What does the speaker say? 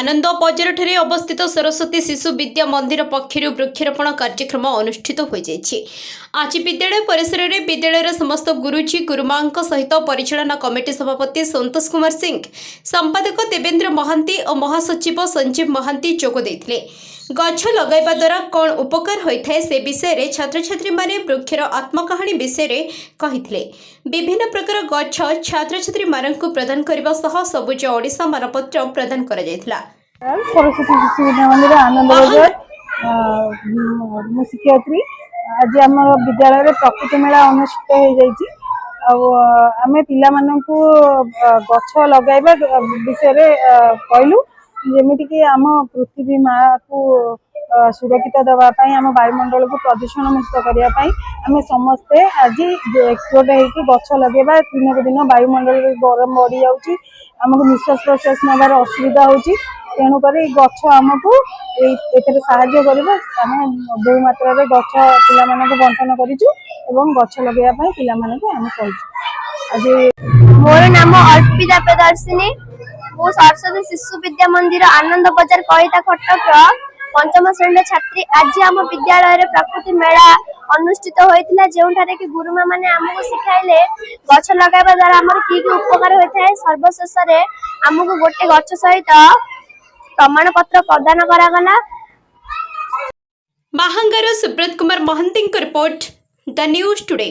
आनंद बजार ठारे अवस्थित सरस्वती शिशु विद्या मंदिर पक्षर वृक्षारोपण कार्यक्रम अनुष्ठित हो जाइए। आज विद्यालय परिसर में विद्यालय समस्त गुरुजी गुरुमा सहित परिचालना कमिटी सभापति संतोष कुमार सिंह, संपादक देवेंद्र महांती और महासचिव संजीव महांती जोग देते। गछ लगाइबा द्वारा कौन उपकार होता है से विषय रे छात्र छात्री माने वृक्षर आत्मकाहानी विषय कही विभिन्न प्रकार गछ छात्र छात्री मानक प्रदान करने सह सबुज ओडिशा मानपत्र प्रदान करा जायथिला। सरस्वती शिशु विद्या मंदिर आनंद बजार शिक्षयत्री आज आम विद्यालय प्रकृति मेला अनुष्ठित हो जाइए। आम पिलामानंकु गछ लगाइबा विषय कहलु जेमितिक आम पृथ्वी माँ को सुरक्षित देवाई आम वायुमंडल को प्रदूषण मुक्त करने आम समस्ते आज एकजुट होगी गछ लगेगा। दिन को दिन वायुमंडल गरम बढ़ी जाऊँगी, आमको निश्वास प्रश्वास नबार असुविधा होची। तेणुक गछ आमको साहाय्य करिबो। आम बहु मात्रा रे गछ पिला मानक बंटन करिछु एवं गछ लगेया पिला मानक आम कहूँ। आज मोर नाम अर्पिता प्रदर्शिनी, मु सरस्वती शिशु विद्या मंदिर आनंद बजार कलिता कटक पंचम श्रेणी छात्री। आज आम विद्यालय प्रकृति मेला अनुष्ठित होता जो कि गुरुमा मैंने आमको शिखाइले गछ लगाइबा द्वारा आमर कि उपकार होता है। सर्वशेष आमको गोटे गछ सहित प्रमाण पत्र प्रदान करागला। महांगार Subrat Kumar Mahanti report the news today.